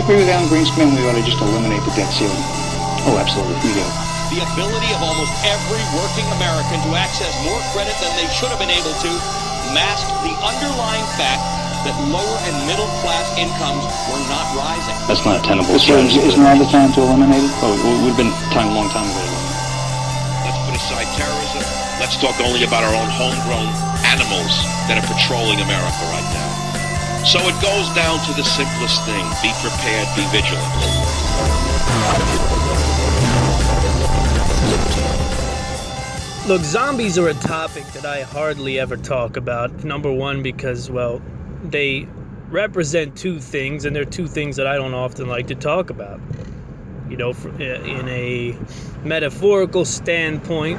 Agree with Alan Greenspan, we ought to just eliminate the debt ceiling. Oh, absolutely, we do. The ability of almost every working American to access more credit than they should have been able to masked the underlying fact that lower and middle class incomes were not rising. That's not a tenable strategy. Isn't now the time to eliminate it? Oh, it would have been time a long time ago. Let's put aside terrorism. Let's talk only about our own homegrown animals that are patrolling America right now. So it goes down to the simplest thing. Be prepared, be vigilant. Look, zombies are a topic that I hardly ever talk about. Number one, because, well, they represent two things, and they're two things that I don't often like to talk about. You know, in a metaphorical standpoint,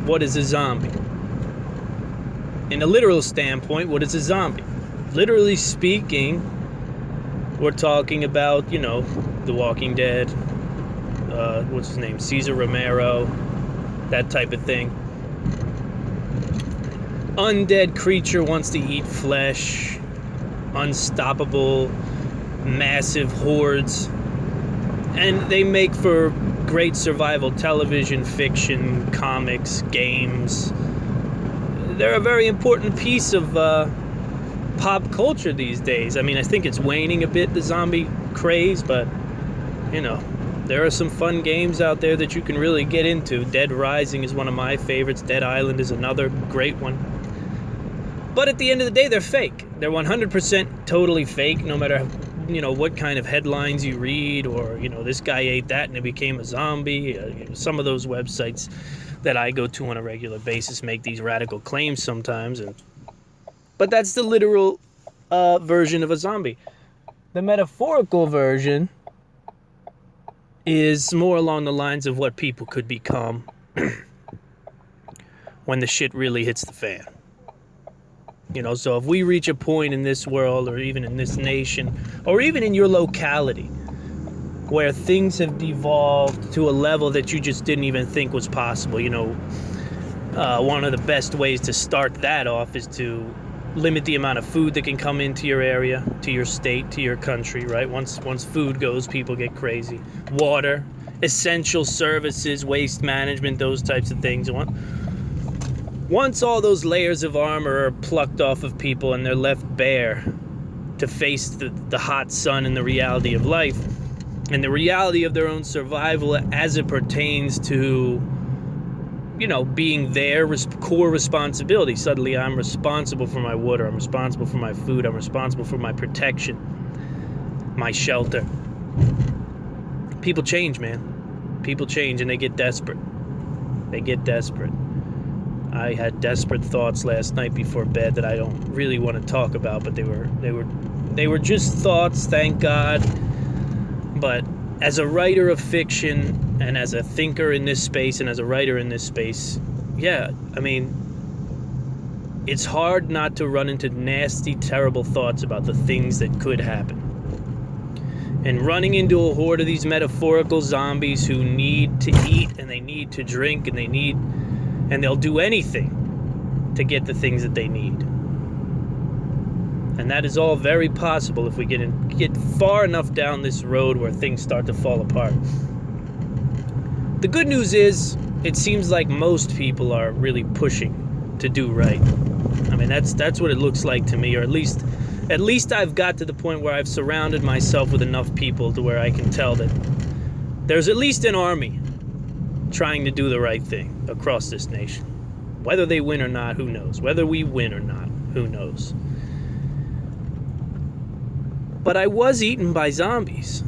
what is a zombie? In a literal standpoint, what is a zombie? Literally speaking, we're talking about, you know, The Walking Dead, what's his name, Cesar Romero, that type of thing. Undead creature wants to eat flesh, unstoppable, massive hordes, and they make for great survival television, fiction, comics, games. They're a very important piece of pop culture these days. I mean, I think it's waning a bit, the zombie craze, but, you know, there are some fun games out there that you can really get into. Dead Rising is one of my favorites. Dead Island is another great one. But at the end of the day, they're fake. They're 100% totally fake, no matter, you know, what kind of headlines you read, or, you know, this guy ate that and it became a zombie. Some of those websites that I go to on a regular basis make these radical claims sometimes. But that's the literal version of a zombie. The metaphorical version is more along the lines of what people could become when the shit really hits the fan. You know, so if we reach a point in this world, or even in this nation, or even in your locality, where things have devolved to a level that you just didn't even think was possible, you know, one of the best ways to start that off is to limit the amount of food that can come into your area, to your state, to your country, right? Once food goes, people get crazy. Water, essential services, waste management, those types of things. Once all those layers of armor are plucked off of people and they're left bare to face the hot sun and the reality of life, and the reality of their own survival as it pertains to, you know, being their core responsibility. Suddenly I'm responsible for my water, I'm responsible for my food, I'm responsible for my protection, my shelter. People change, man. People change, and they get desperate. They get desperate. I had desperate thoughts last night before bed that I don't really want to talk about, but they were just thoughts, thank God. But as a writer of fiction, and as a thinker in this space, and as a writer in this space, yeah, I mean, it's hard not to run into nasty, terrible thoughts about the things that could happen. And running into a horde of these metaphorical zombies who need to eat, and they need to drink, and they'll do anything to get the things that they need. And that is all very possible if we get far enough down this road where things start to fall apart. The good news is, it seems like most people are really pushing to do right. I mean, that's what it looks like to me, or at least I've got to the point where I've surrounded myself with enough people to where I can tell that there's at least an army trying to do the right thing across this nation. Whether they win or not, who knows? Whether we win or not, who knows? But I was eaten by zombies.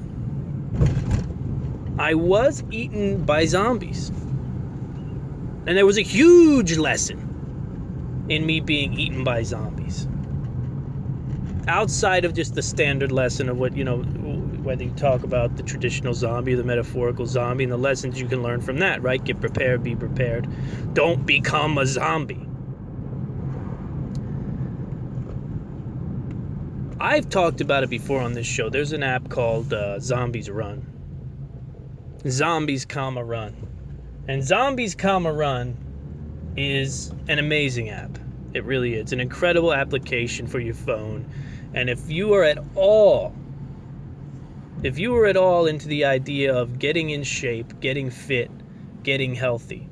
I was eaten by zombies. And there was a huge lesson in me being eaten by zombies. Outside of just the standard lesson of what, you know, whether you talk about the traditional zombie or the metaphorical zombie, and the lessons you can learn from that, right? Get prepared, be prepared. Don't become a zombie. I've talked about it before on this show. There's an app called Zombies Run. Zombies, Run. And Zombies, Run is an amazing app. It really is. It's an incredible application for your phone. And if you are at all if you were at all into the idea of getting in shape, getting fit, getting healthy,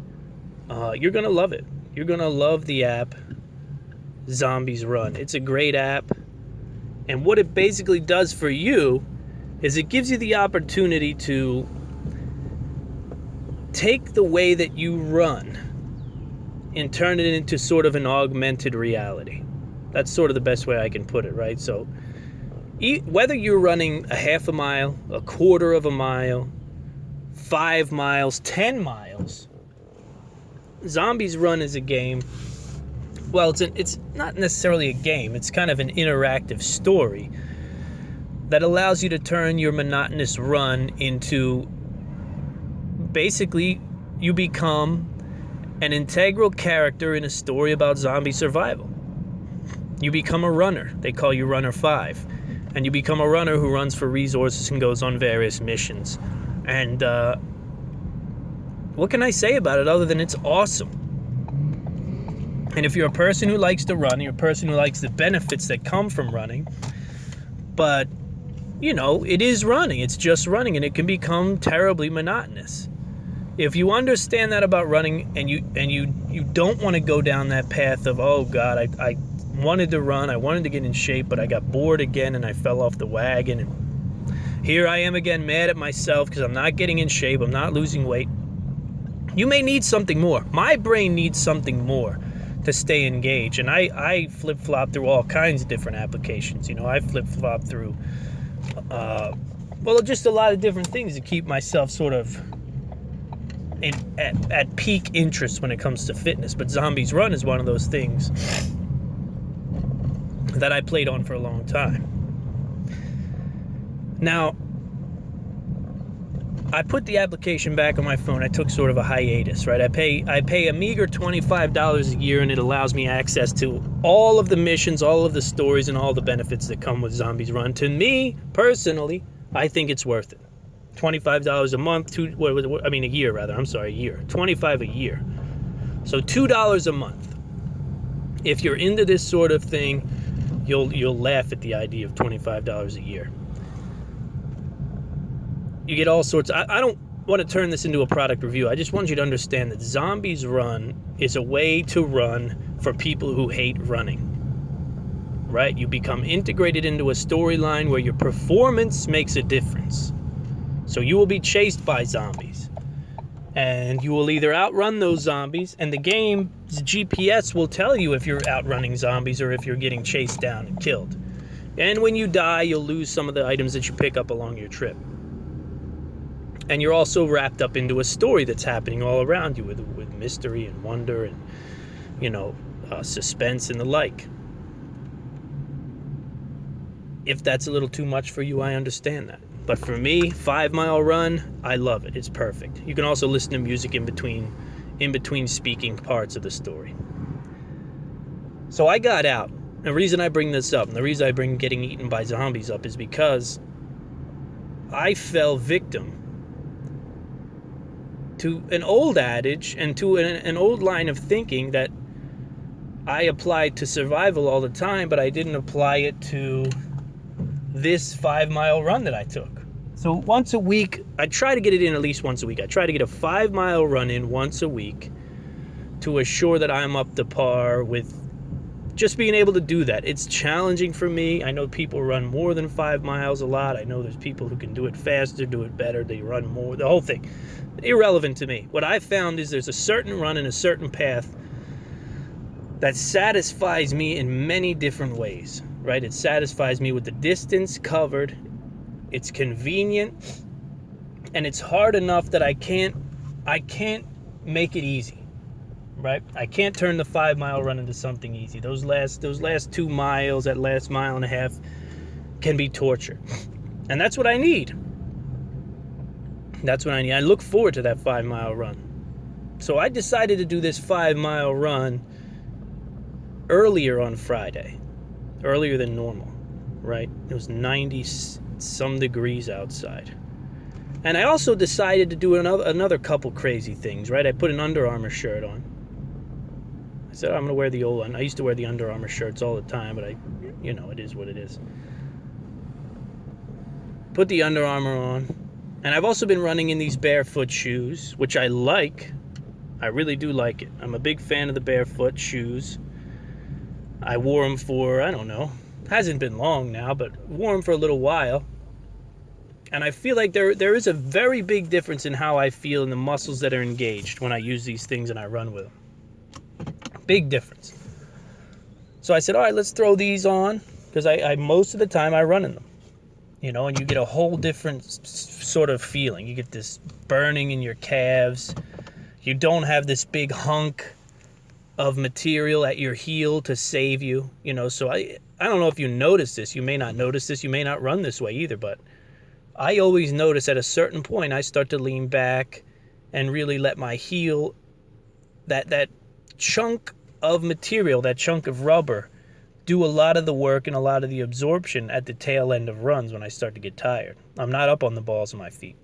you're going to love it. You're going to love the app Zombies Run. It's a great app. And what it basically does for you is it gives you the opportunity to take the way that you run and turn it into sort of an augmented reality. That's sort of the best way I can put it, right? So whether you're running a half a mile, a quarter of a mile, 5 miles, 10 miles, Zombies Run is a game. Well, it's not necessarily a game. It's kind of an interactive story that allows you to turn your monotonous run into, basically, you become an integral character in a story about zombie survival. You become a runner. They call you Runner 5. And you become a runner who runs for resources and goes on various missions. And what can I say about it other than it's awesome? And if you're a person who likes to run, you're a person who likes the benefits that come from running, but, you know, it is running. It's just running, and it can become terribly monotonous. If you understand that about running, and you don't want to go down that path of, oh, God, I wanted to run, I wanted to get in shape, but I got bored again, and I fell off the wagon, and here I am again mad at myself because I'm not getting in shape, I'm not losing weight. You may need something more. My brain needs something more to stay engaged, and I flip-flop through all kinds of different applications. You know, I flip-flop through just a lot of different things to keep myself sort of at peak interest when it comes to fitness. But Zombies Run is one of those things that I played on for a long time. Now, I put the application back on my phone. I took sort of a hiatus, right? I pay a meager $25 a year, and it allows me access to all of the missions, all of the stories, and all the benefits that come with Zombies Run. To me, personally, I think it's worth it. $25 a month, a year rather. I'm sorry, a year. $25 a year. So $2 a month. If you're into this sort of thing, you'll laugh at the idea of $25 a year. You get all sorts. I don't want to turn this into a product review. I just want you to understand that Zombies Run is a way to run for people who hate running. Right? You become integrated into a storyline where your performance makes a difference. So you will be chased by zombies. And you will either outrun those zombies, and the game's GPS will tell you if you're outrunning zombies or if you're getting chased down and killed. And when you die, you'll lose some of the items that you pick up along your trip. And you're also wrapped up into a story that's happening all around you with mystery and wonder and, suspense and the like. If that's a little too much for you, I understand that. But for me, 5 Mile Run, I love it. It's perfect. You can also listen to music in between speaking parts of the story. So I got out. The reason I bring this up, and the reason I bring getting eaten by zombies up, is because I fell victim to an old adage and to an old line of thinking that I applied to survival all the time, but I didn't apply it to this 5 Mile Run that I took. So once a week, I try to get it in at least once a week. I try to get a 5 mile run in once a week to assure that I'm up to par with just being able to do that. It's challenging for me. I know people run more than 5 miles a lot. I know there's people who can do it faster, do it better. They run more, the whole thing. Irrelevant to me. What I found is there's a certain run and a certain path that satisfies me in many different ways, right? It satisfies me with the distance covered. It's convenient, and it's hard enough that I can't make it easy. Right? I can't turn the 5 mile run into something easy. Those last 2 miles, that last mile and a half can be torture. And that's what I need. I look forward to that 5 mile run. So I decided to do this 5 mile run earlier on Friday. Earlier than normal, right? It was 90 some degrees outside. And I also decided to do another couple crazy things, right? I put an Under Armour shirt on. I said, I'm going to wear the old one. I used to wear the Under Armour shirts all the time, but it is what it is. put the Under Armour on, and I've also been running in these Barefoot shoes, which I like. I really do like it. I'm a big fan of the Barefoot shoes. I wore them for, I don't know, hasn't been long now, but wore them for a little while. And I feel like there is a very big difference in how I feel in the muscles that are engaged when I use these things and I run with them. Big difference. So I said, all right, let's throw these on, because I most of the time I run in them. And you get a whole different sort of feeling. You get this burning in your calves. You don't have this big hunk of material at your heel to save you. So I don't know if you notice this. You may not notice this. You may not run this way either, but I always notice at a certain point I start to lean back and really let my heel, that chunk of material, that chunk of rubber, do a lot of the work and a lot of the absorption at the tail end of runs when I start to get tired. I'm not up on the balls of my feet.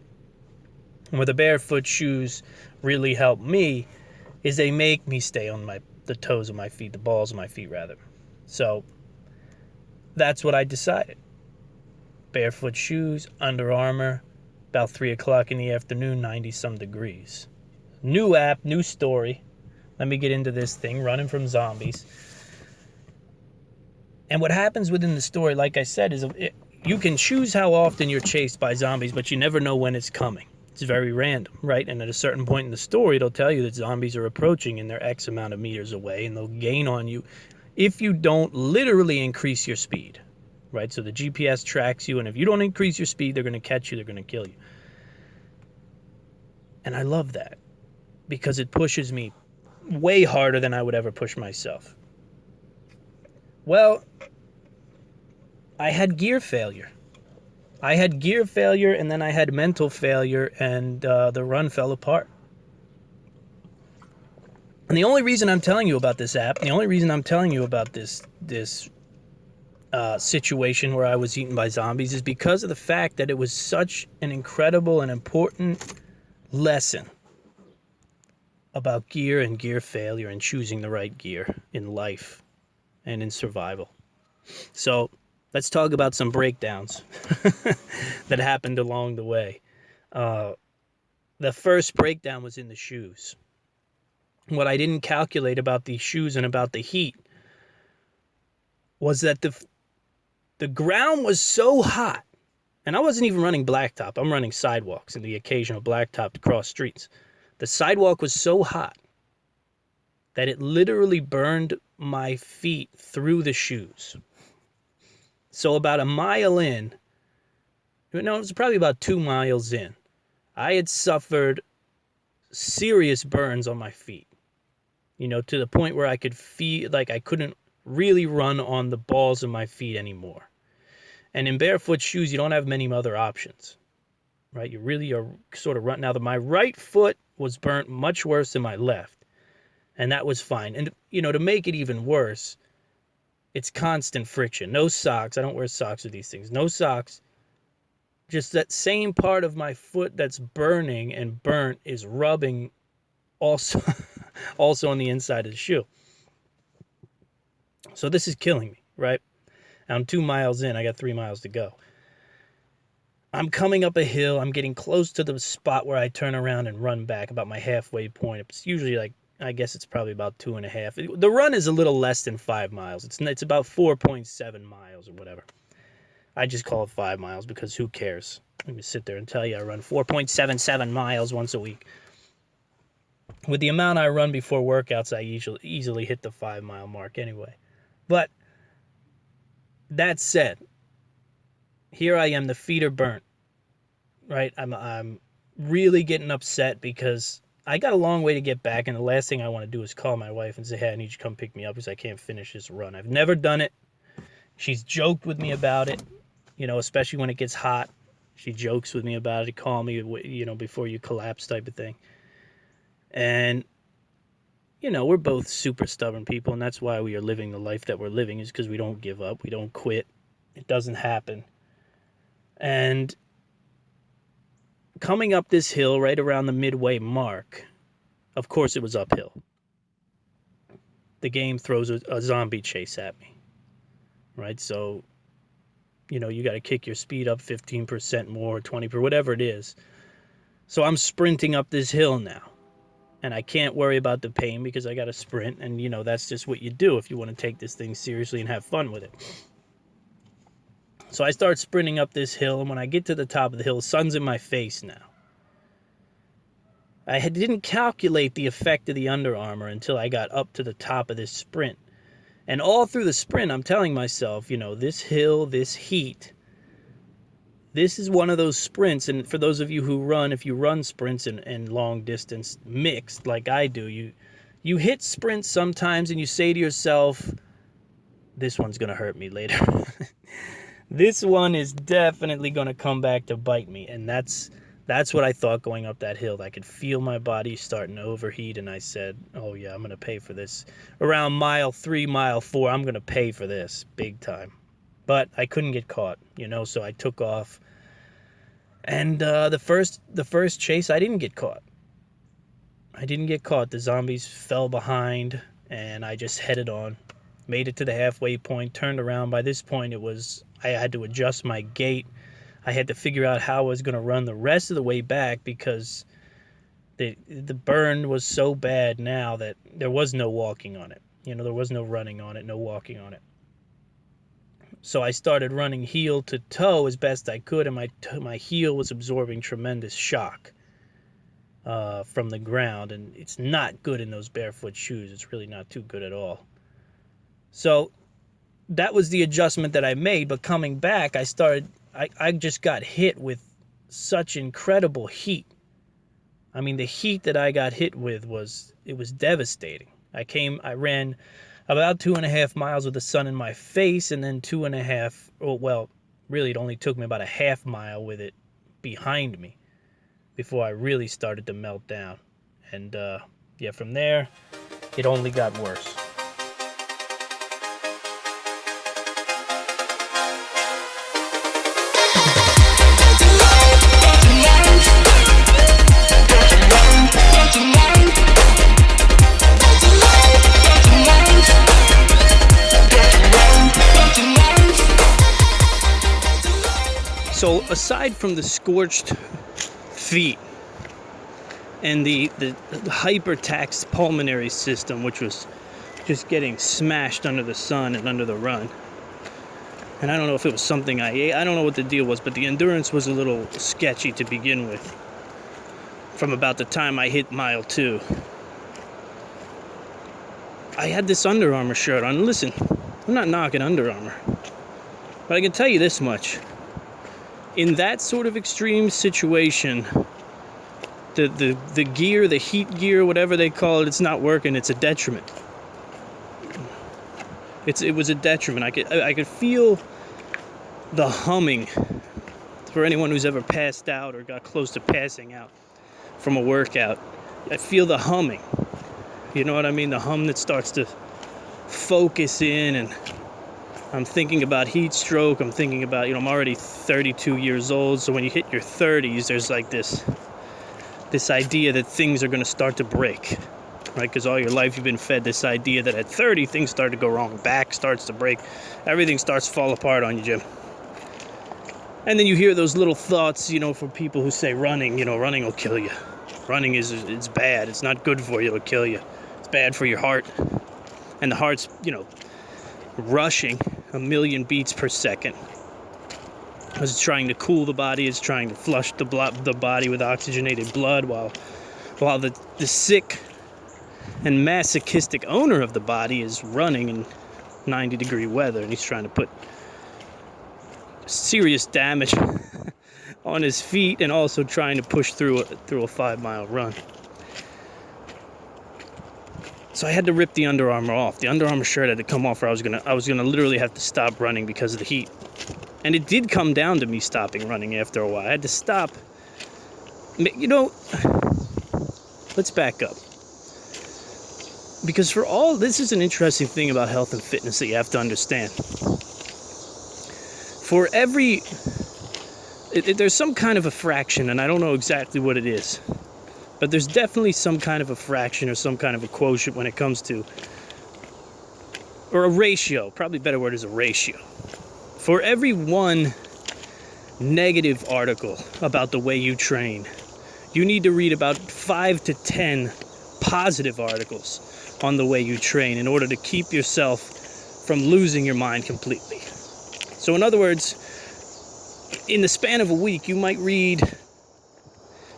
And where the Barefoot shoes really help me is they make me stay on the toes of my feet, the balls of my feet rather. So that's what I decided. Barefoot shoes, Under Armour, about 3 o'clock in the afternoon, 90-some degrees. New app, new story. Let me get into this thing, running from zombies. And what happens within the story, like I said, is you can choose how often you're chased by zombies, but you never know when it's coming. It's very random, right? And at a certain point in the story, it'll tell you that zombies are approaching and they're X amount of meters away, and they'll gain on you if you don't literally increase your speed. Right, so the GPS tracks you, and if you don't increase your speed, they're going to catch you, they're going to kill you. And I love that, because it pushes me way harder than I would ever push myself. Well, I had gear failure. And then I had mental failure, and the run fell apart. And the only reason I'm telling you about this app, the only reason I'm telling you about this situation where I was eaten by zombies is because of the fact that it was such an incredible and important lesson about gear and gear failure and choosing the right gear in life and in survival. So let's talk about some breakdowns that happened along the way. The first breakdown was in the shoes. What I didn't calculate about these shoes and about the heat was that the ground was so hot, and I wasn't even running blacktop. I'm running sidewalks and the occasional blacktop to cross streets. The sidewalk was so hot that it literally burned my feet through the shoes. So about a mile in, it was probably about 2 miles in, I had suffered serious burns on my feet, to the point where I could feel like I couldn't really run on the balls of my feet anymore. And in Barefoot shoes, you don't have many other options, right? You really are sort of run. Now, my right foot was burnt much worse than my left, and that was fine. And, to make it even worse, it's constant friction. No socks. I don't wear socks with these things. No socks. Just that same part of my foot that's burning and burnt is rubbing also, also on the inside of the shoe. So this is killing me, right? I'm 2 miles in. I got 3 miles to go. I'm coming up a hill. I'm getting close to the spot where I turn around and run back, about my halfway point. It's usually I guess it's probably about 2.5. The run is a little less than 5 miles. It's about 4.7 miles or whatever. I just call it 5 miles because who cares? Let me sit there and tell you I run 4.77 miles once a week. With the amount I run before workouts, I easily hit the 5 mile mark anyway. But that said, here I am, the feet are burnt, right? I'm really getting upset because I got a long way to get back, and the last thing I want to do is call my wife and say, hey, I need you to come pick me up because I can't finish this run. I've never done it. She's joked with me about it, especially when it gets hot. She jokes with me about it, call me, before you collapse type of thing. And, we're both super stubborn people, and that's why we are living the life that we're living, is because we don't give up. We don't quit. It doesn't happen. And coming up this hill right around the midway mark, of course it was uphill. The game throws a zombie chase at me, right? So You know, you got to kick your speed up 15% more, 20%, whatever it is. So I'm sprinting up this hill now. And I can't worry about the pain because I got to sprint. And, you know, that's just what you do if you want to take this thing seriously and have fun with it. So I start sprinting up this hill. And when I get to the top of the hill, the sun's in my face now. I didn't calculate the effect of the Under Armour until I got up to the top of this sprint. And all through the sprint, I'm telling myself, you know, this hill, this heat, this is one of those sprints. And for those of you who run, if you run sprints and long distance mixed like I do, you hit sprints sometimes and you say to yourself, this one's going to hurt me later. This one is definitely going to come back to bite me. And that's what I thought going up that hill. I could feel my body starting to overheat, and I said, oh yeah, I'm going to pay for this. Around mile 3, mile 4, I'm going to pay for this big time. But I couldn't get caught, you know, so I took off. And the first chase, I didn't get caught. The zombies fell behind, and I just headed on. Made it to the halfway point, turned around. By this point, I had to adjust my gait. I had to figure out how I was going to run the rest of the way back because the burn was so bad now that there was no walking on it. You know, there was no running on it, no walking on it. So I started running heel to toe as best I could, and my heel was absorbing tremendous shock from the ground, and it's not good in those barefoot shoes. It's really not too good at all. So that was the adjustment that I made, but coming back, I just got hit with such incredible heat. I mean, the heat that I got hit with was devastating. I ran about 2.5 miles with the sun in my face, and then 2.5, well, really it only took me about a half mile with it behind me before I really started to melt down. And yeah, from there, it only got worse. So aside from the scorched feet and the hyper-taxed pulmonary system, which was just getting smashed under the sun and under the run, and I don't know if it was something I ate, I don't know what the deal was, but the endurance was a little sketchy to begin with from about the time I hit mile 2. I had this Under Armour shirt on. Listen, I'm not knocking Under Armour, but I can tell you this much. In that sort of extreme situation, the gear, the heat gear, whatever they call it, it's not working. It's a detriment. It was a detriment. I could feel the humming. For anyone who's ever passed out or got close to passing out from a workout, I feel the humming. You know what I mean? The hum that starts to focus in, and I'm thinking about heat stroke. I'm thinking about, I'm already 32 years old. So when you hit your 30s, there's like this idea that things are going to start to break, right? Because all your life you've been fed this idea that at 30, things start to go wrong. Back starts to break. Everything starts to fall apart on you, Jim. And then you hear those little thoughts, for people who say running will kill you. Running it's bad. It's not good for you. It'll kill you. It's bad for your heart. And the heart's, rushing 1 million beats per second. It's trying to cool the body. It's trying to flush the body with oxygenated blood while the sick and masochistic owner of the body is running in 90-degree weather, and he's trying to put serious damage on his feet and also trying to push through a 5-mile run. So I had to rip the Under Armour off. The Under Armour shirt had to come off, or I was gonna literally have to stop running because of the heat. And it did come down to me stopping running after a while. I had to stop. Let's back up. Because this is an interesting thing about health and fitness that you have to understand. For there's some kind of a fraction, and I don't know exactly what it is, but there's definitely some kind of a fraction or some kind of a quotient when it comes to, or a ratio, probably a better word is a ratio. For every one negative article about the way you train, you need to read about 5 to 10 positive articles on the way you train in order to keep yourself from losing your mind completely. So in other words, in the span of a week, you might read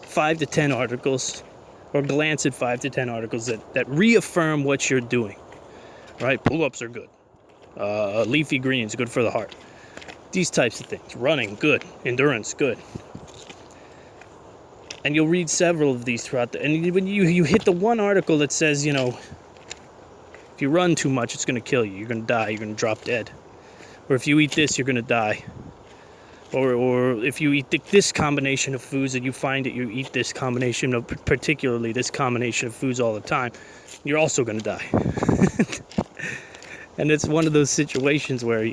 5 to 10 articles or glance at 5 to 10 articles that reaffirm what you're doing, right? Pull-ups are good. Leafy greens, good for the heart. These types of things. Running, good. Endurance, good. And you'll read several of these throughout and when you hit the one article that says, you know, if you run too much, it's going to kill you. You're going to die. You're going to drop dead. Or if you eat this, you're going to die. Or if you eat this combination of foods and you find that you eat this combination of, particularly this combination of foods all the time, you're also going to die. And it's one of those situations where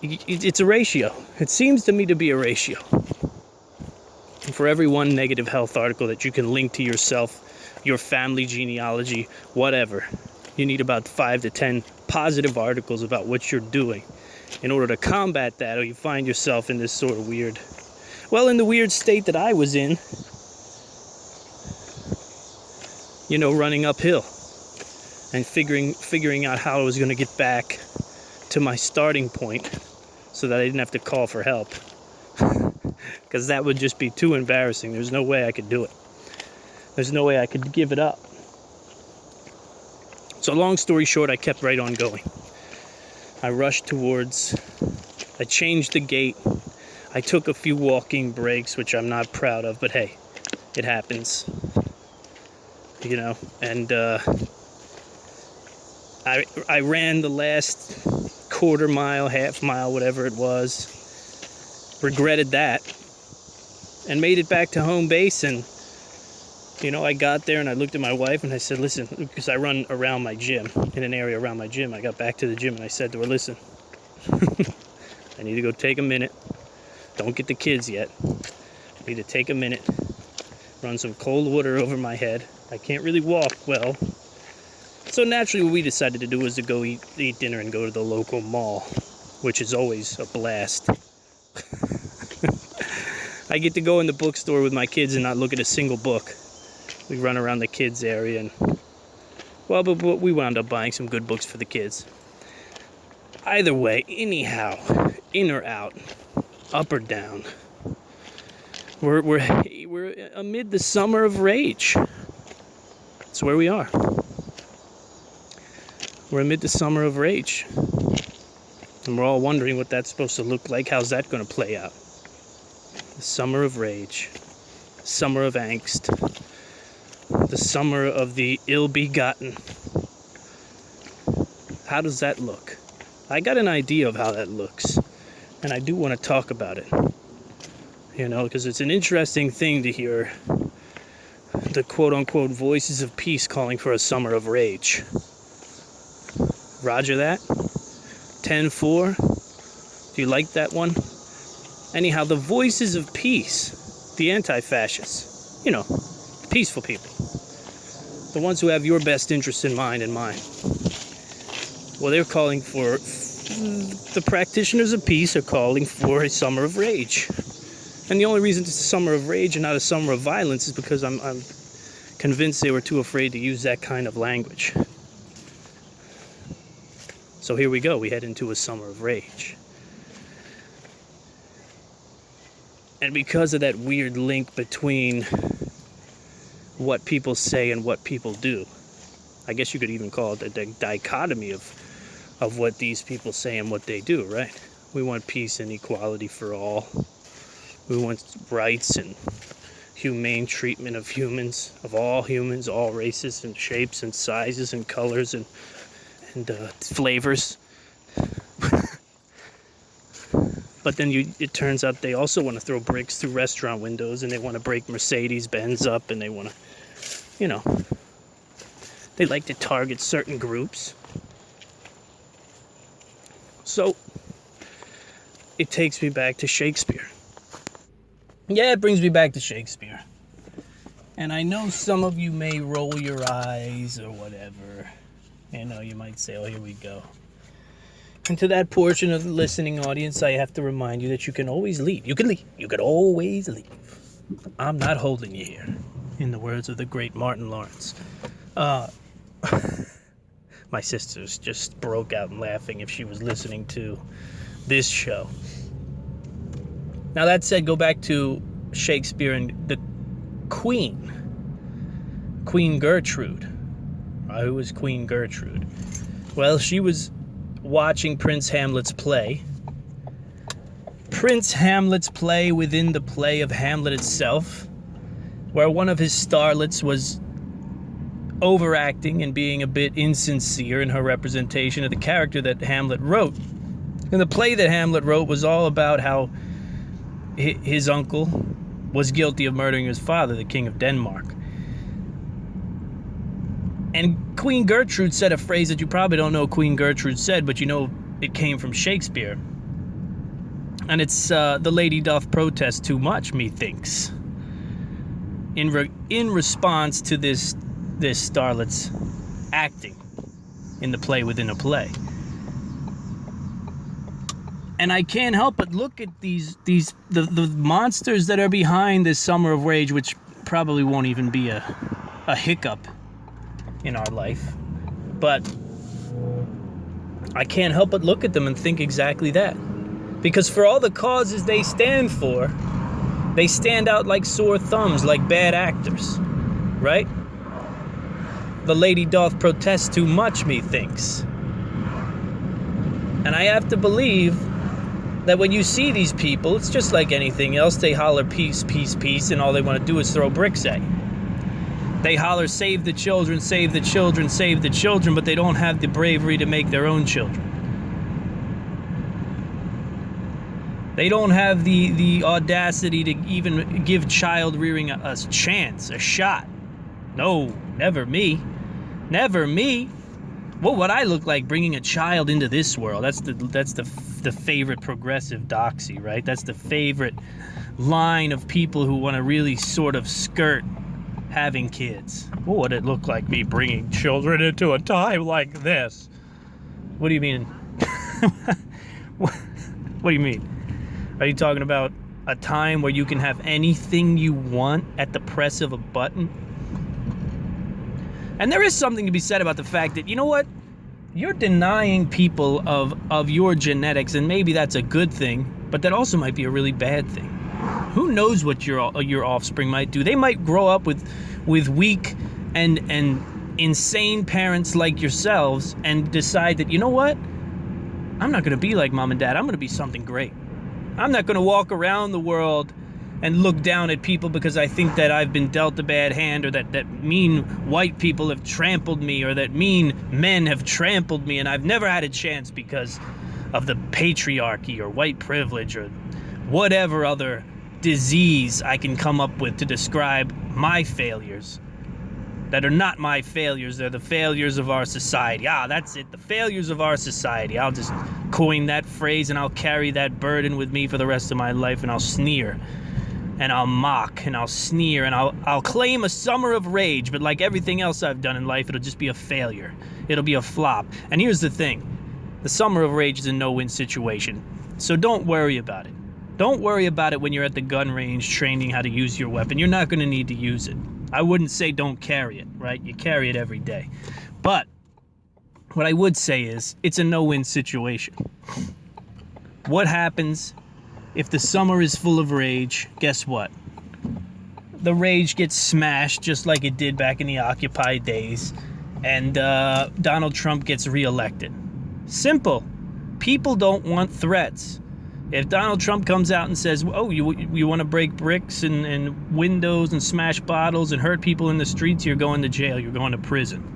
it's a ratio. It seems to me to be a ratio. And for every one negative health article that you can link to yourself, your family genealogy, whatever, you need about 5 to 10 positive articles about what you're doing in order to combat that, or you find yourself in this sort of weird, well, in the weird state that I was in, you know, running uphill and figuring out how I was going to get back to my starting point so that I didn't have to call for help. Because that would just be too embarrassing. There's no way I could do it. There's no way I could give it up. So long story short, I kept right on going. I rushed I changed the gait. I took a few walking breaks, which I'm not proud of, but hey, it happens. You know, and I ran the last quarter mile, half mile, whatever it was. Regretted that. And made it back to home base, and you know, I got there and I looked at my wife and I said, listen, because I run around my gym, in an area around my gym. I got back to the gym and I said to her, listen, I need to go take a minute. Don't get the kids yet. I need to take a minute, run some cold water over my head. I can't really walk well. So naturally what we decided to do was to go eat dinner and go to the local mall, which is always a blast. I get to go in the bookstore with my kids and not look at a single book. We run around the kids area and, well, but we wound up buying some good books for the kids. Either way, anyhow, in or out, up or down, we're amid the summer of rage. That's where we are. We're amid the summer of rage. And we're all wondering what that's supposed to look like. How's that going to play out? The summer of rage. Summer of angst. The summer of the ill-begotten. How does that look? I got an idea of how that looks. And I do want to talk about it. You know, because it's an interesting thing to hear the quote-unquote voices of peace calling for a summer of rage. Roger that? 10-4? Do you like that one? Anyhow, the voices of peace, the anti-fascists, you know, peaceful people, the ones who have your best interests in mind and mine. Well, they're calling for, the practitioners of peace are calling for a summer of rage. And the only reason it's a summer of rage and not a summer of violence is because I'm convinced they were too afraid to use that kind of language. So here we go, we head into a summer of rage. And because of that weird link between what people say and what people do, I guess you could even call it the dichotomy of what these people say and what they do, right? We want peace and equality for all. We want rights and humane treatment of humans, of all humans, all races and shapes and sizes and colors and flavors. But then it turns out they also want to throw bricks through restaurant windows, and they want to break Mercedes-Benz up, and they want to, you know, they like to target certain groups. So it takes me back to Shakespeare. Yeah, it brings me back to Shakespeare. And I know some of you may roll your eyes or whatever. You know, you might say, oh, here we go. And to that portion of the listening audience, I have to remind you that you can always leave. You can leave. You can always leave. I'm not holding you here, in the words of the great Martin Lawrence. My sisters just broke out laughing if she was listening to this show. Now, that said, go back to Shakespeare and the Queen Gertrude. Who was Queen Gertrude? Well, she was watching Prince Hamlet's play. Prince Hamlet's play within the play of Hamlet itself, where one of his starlets was overacting and being a bit insincere in her representation of the character that Hamlet wrote. And the play that Hamlet wrote was all about how his uncle was guilty of murdering his father, the King of Denmark. And Queen Gertrude said a phrase that you probably don't know Queen Gertrude said, but you know it came from Shakespeare. And it's, the lady doth protest too much, methinks. In response to this starlet's acting in the play within a play. And I can't help but look at the monsters that are behind this Summer of Rage, which probably won't even be a hiccup in our life. But I can't help but look at them and think exactly that. Because for all the causes they stand for, they stand out like sore thumbs, like bad actors, right? The lady doth protest too much, methinks. And I have to believe that when you see these people, it's just like anything else. They holler peace, peace, peace, and all they want to do is throw bricks at you. They holler save the children, save the children, save the children, but they don't have the bravery to make their own children. They don't have the audacity to even give child rearing a chance, a shot. No, never me. Never me. What would I look like bringing a child into this world? That's the favorite progressive doxy, right? That's the favorite line of people who want to really sort of skirt having kids. What would it look like me bringing children into a time like this? What do you mean? What do you mean? Are you talking about a time where you can have anything you want at the press of a button? And there is something to be said about the fact that, you know what? You're denying people of your genetics, and maybe that's a good thing, but that also might be a really bad thing. Who knows what your offspring might do? They might grow up with weak and insane parents like yourselves and decide that, you know what? I'm not going to be like mom and dad. I'm going to be something great. I'm not going to walk around the world and look down at people because I think that I've been dealt a bad hand, or that mean white people have trampled me, or that mean men have trampled me, and I've never had a chance because of the patriarchy or white privilege or whatever other disease I can come up with to describe my failures that are not my failures. They're the failures of our society. That's it. The failures of our society. I'll just coin that phrase and I'll carry that burden with me for the rest of my life, and I'll sneer and I'll mock and I'll sneer and I'll claim a summer of rage, but like everything else I've done in life, it'll just be a failure. It'll be a flop. And here's the thing. The summer of rage is a no-win situation. So don't worry about it. Don't worry about it when you're at the gun range training how to use your weapon. You're not going to need to use it. I wouldn't say don't carry it, right? You carry it every day. But what I would say is it's a no-win situation. What happens if the summer is full of rage? Guess what? The rage gets smashed just like it did back in the Occupy days, and Donald Trump gets reelected. Simple. People don't want threats. If Donald Trump comes out and says, oh, you want to break bricks and windows and smash bottles and hurt people in the streets, you're going to jail, you're going to prison.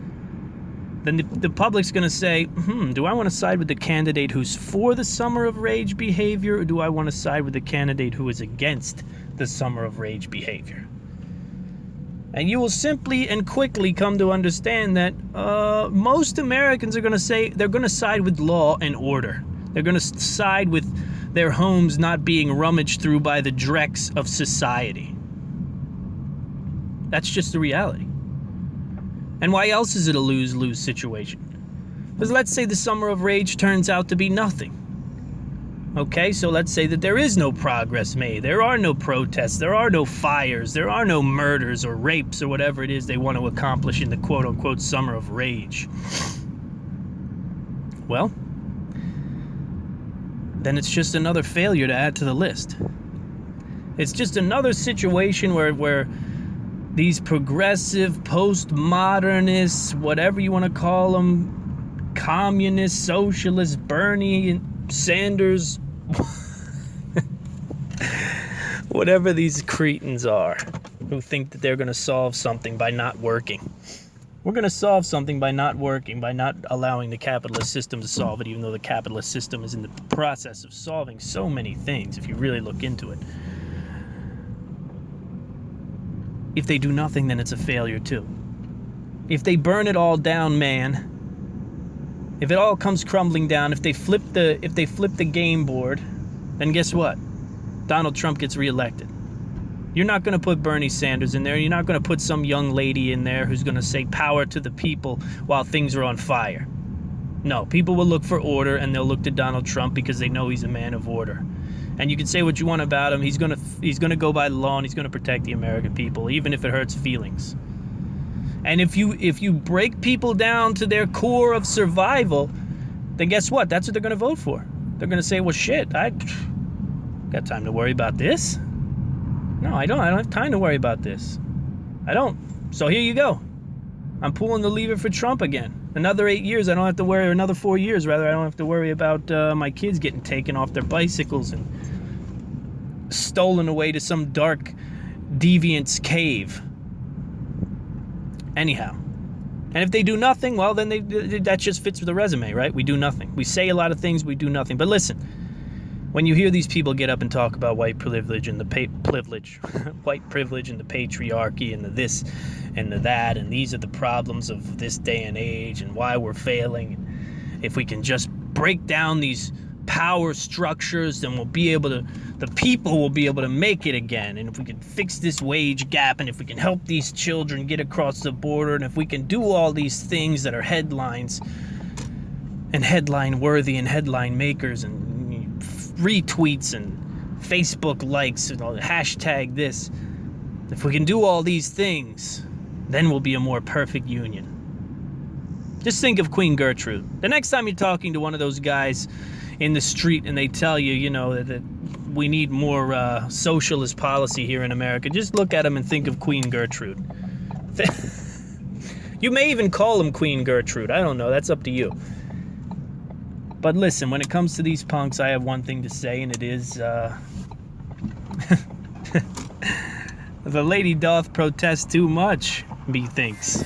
Then the public's going to say, do I want to side with the candidate who's for the summer of rage behavior, or do I want to side with the candidate who is against the summer of rage behavior? And you will simply and quickly come to understand that most Americans are going to say they're going to side with law and order. They're going to side with their homes not being rummaged through by the dregs of society. That's just the reality. And why else is it a lose-lose situation? Because let's say the summer of rage turns out to be nothing. Okay, so let's say that there is no progress made. There are no protests. There are no fires. There are no murders or rapes or whatever it is they want to accomplish in the quote-unquote summer of rage. Well, then it's just another failure to add to the list. It's just another situation where these progressive, postmodernists, whatever you want to call them, communists, socialists, Bernie, Sanders, whatever these cretins are, who think that they're going to solve something by not working. We're going to solve something by not working, by not allowing the capitalist system to solve it, even though the capitalist system is in the process of solving so many things, if you really look into it. If they do nothing, then it's a failure too. If they burn it all down, man, if it all comes crumbling down, if they flip the game board, then guess what? Donald Trump gets reelected. You're not going to put Bernie Sanders in there. You're not going to put some young lady in there who's going to say power to the people while things are on fire. No, people will look for order, and they'll look to Donald Trump because they know he's a man of order. And you can say what you want about him. He's going to go by the law, and he's going to protect the American people, even if it hurts feelings. And if you break people down to their core of survival, then guess what? That's what they're going to vote for. They're going to say, well, shit, I got time to worry about this. No, I don't. I don't have time to worry about this. I don't. So here you go. I'm pulling the lever for Trump again. Another 8 years, I don't have to worry, or another 4 years, rather, I don't have to worry about my kids getting taken off their bicycles and stolen away to some dark deviant's cave. Anyhow. And if they do nothing, well, then that just fits with the resume, right? We do nothing. We say a lot of things, we do nothing. But listen, when you hear these people get up and talk about white privilege and white privilege and the patriarchy and the this and the that, and these are the problems of this day and age and why we're failing, and if we can just break down these power structures, then the people will be able to make it again. And if we can fix this wage gap, and if we can help these children get across the border, and if we can do all these things that are headlines and headline worthy and headline makers and retweets and Facebook likes and all the hashtag this, if we can do all these things, then we'll be a more perfect union. Just think of Queen Gertrude. The next time you're talking to one of those guys in the street and they tell you, you know, that we need more socialist policy here in America, just look at them and think of Queen Gertrude. You may even call him Queen Gertrude. I don't know. That's up to you. But listen, when it comes to these punks, I have one thing to say, and it is, the lady doth protest too much, methinks.